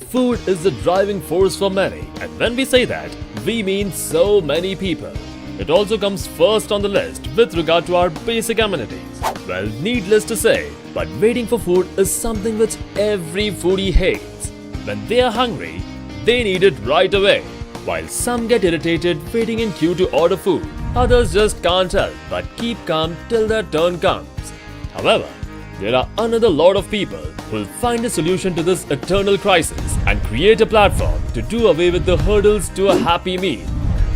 Food is the driving force for many, and when we say that, we mean so many people. It also comes first on the list with regard to our basic amenities. Well, needless to say, but waiting for food is something which every foodie hates. When they are hungry, they need it right away. While some get irritated waiting in queue to order food, others just can't help but keep calm till their turn comes. However, there are another lot of people who will find a solution to this eternal crisis and create a platform to do away with the hurdles to a happy meal.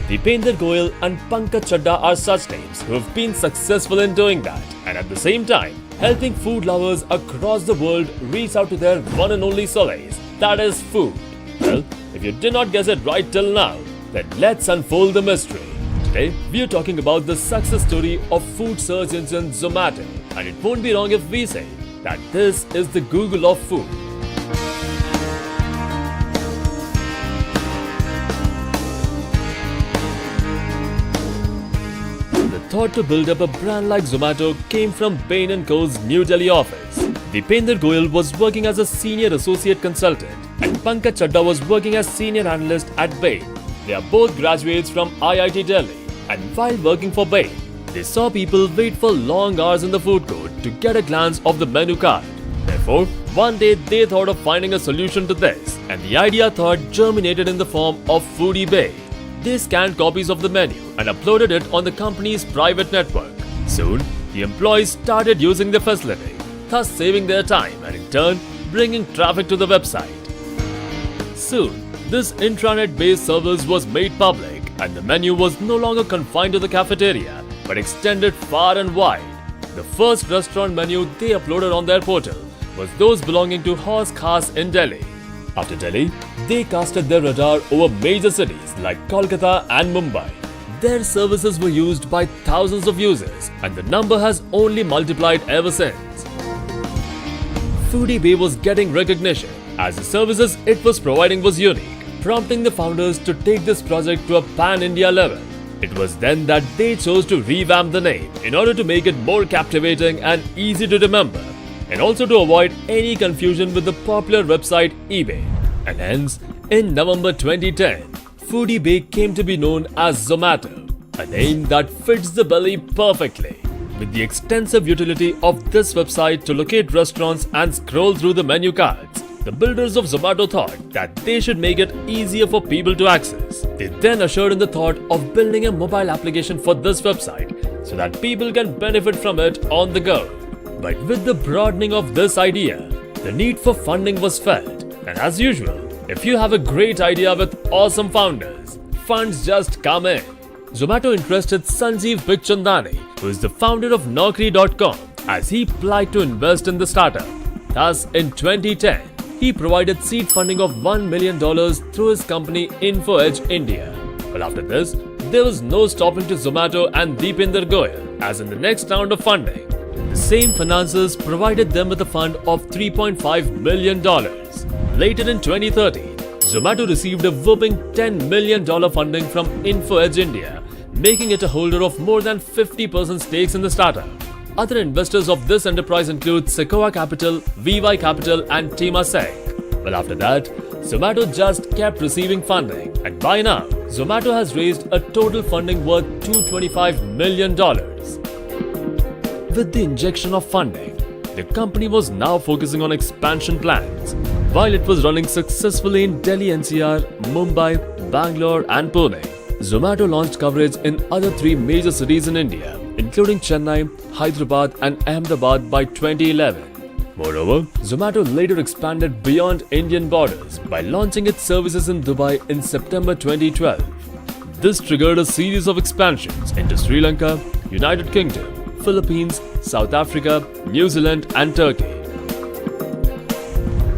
Deepinder Goyal and Pankaj Chadda are such names who have been successful in doing that, and at the same time, helping food lovers across the world reach out to their one and only solace, that is food. Well, if you did not guess it right till now, then let's unfold the mystery. Today, we are talking about the success story of food search engine Zomato, and it won't be wrong if we say that this is the Google of food. The thought to build up a brand like Zomato came from Bain & Co.'s New Delhi office. Deepinder Goyal was working as a senior associate consultant and Pankaj Chadda was working as senior analyst at Bain. They are both graduates from IIT Delhi, and while working for Bain, they saw people wait for long hours in the food court to get a glance of the menu card. Therefore, one day they thought of finding a solution to this, and the idea thought germinated in the form of Foodie Bay. They scanned copies of the menu and uploaded it on the company's private network. Soon, the employees started using the facility, thus saving their time and in turn bringing traffic to the website. Soon, this intranet-based service was made public and the menu was no longer confined to the cafeteria but extended far and wide. The first restaurant menu they uploaded on their portal was those belonging to Haus Khas in Delhi. After Delhi, they casted their radar over major cities like Kolkata and Mumbai. Their services were used by thousands of users and the number has only multiplied ever since. Foodie Bay was getting recognition as the services it was providing was unique, prompting the founders to take this project to a pan-India level. It was then that they chose to revamp the name in order to make it more captivating and easy to remember, and also to avoid any confusion with the popular website eBay. And hence, in November 2010, Foodie Bay came to be known as Zomato, a name that fits the belly perfectly. With the extensive utility of this website to locate restaurants and scroll through the menu cards, the builders of Zomato thought that they should make it easier for people to access. They then ushered in the thought of building a mobile application for this website so that people can benefit from it on the go. But with the broadening of this idea, the need for funding was felt. And as usual, if you have a great idea with awesome founders, funds just come in. Zomato interested Sanjeev Bikhchandani, who is the founder of Naukri.com, as he plied to invest in the startup. Thus, in 2010, he provided seed funding of $1 million through his company InfoEdge India. But after this, there was no stopping to Zomato and Deepinder Goyal, as in the next round of funding, the same financiers provided them with a fund of $3.5 million. Later in 2013, Zomato received a whopping $10 million funding from InfoEdge India, making it a holder of more than 50% stakes in the startup. Other investors of this enterprise include Sequoia Capital, VY Capital and Temasek. Well, after that, Zomato just kept receiving funding, and by now, Zomato has raised a total funding worth $225 million. With the injection of funding, the company was now focusing on expansion plans. While it was running successfully in Delhi NCR, Mumbai, Bangalore and Pune, Zomato launched coverage in other three major cities in India, including Chennai, Hyderabad and Ahmedabad by 2011. Moreover, Zomato later expanded beyond Indian borders by launching its services in Dubai in September 2012. This triggered a series of expansions into Sri Lanka, United Kingdom, Philippines, South Africa, New Zealand and Turkey.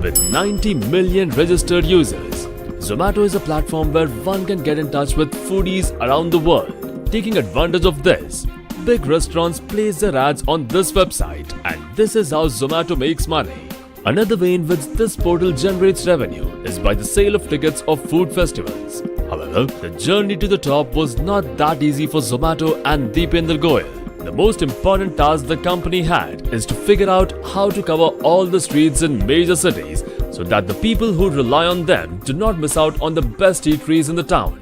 With 90 million registered users, Zomato is a platform where one can get in touch with foodies around the world. Taking advantage of this, big restaurants place their ads on this website, and this is how Zomato makes money. Another way in which this portal generates revenue is by the sale of tickets of food festivals. However, the journey to the top was not that easy for Zomato and Deepinder Goyal. The most important task the company had is to figure out how to cover all the streets in major cities so that the people who rely on them do not miss out on the best eateries in the town.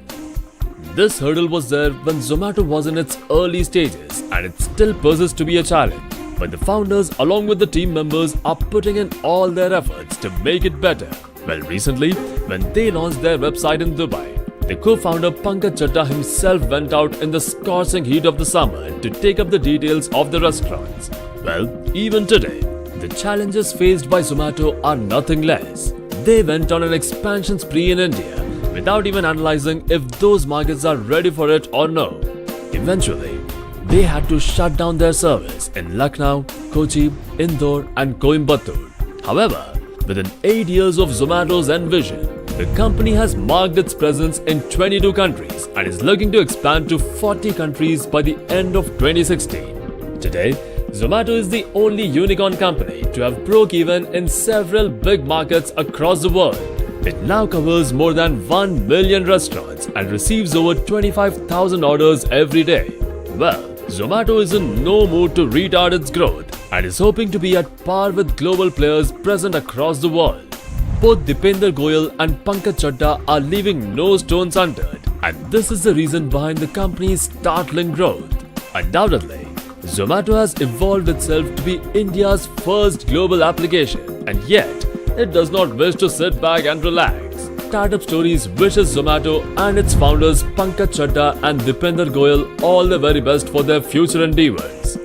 This hurdle was there when Zomato was in its early stages, and it still persists to be a challenge. But the founders along with the team members are putting in all their efforts to make it better. Well, recently, when they launched their website in Dubai, the co-founder Pankaj Chadda himself went out in the scorching heat of the summer to take up the details of the restaurants. Well, even today, the challenges faced by Zomato are nothing less. They went on an expansion spree in India without even analyzing if those markets are ready for it or no. Eventually, they had to shut down their service in Lucknow, Kochi, Indore and Coimbatore. However, within 8 years of Zomato's envision, the company has marked its presence in 22 countries and is looking to expand to 40 countries by the end of 2016. Today, Zomato is the only unicorn company to have broke even in several big markets across the world. It now covers more than 1 million restaurants and receives over 25,000 orders every day. Well, Zomato is in no mood to retard its growth and is hoping to be at par with global players present across the world. Both Deepinder Goyal and Pankaj Chadda are leaving no stones unturned, and this is the reason behind the company's startling growth. Undoubtedly, Zomato has evolved itself to be India's first global application, and yet it does not wish to sit back and relax. Startup Stories wishes Zomato and its founders Pankaj Chadda and Deepinder Goyal all the very best for their future endeavors.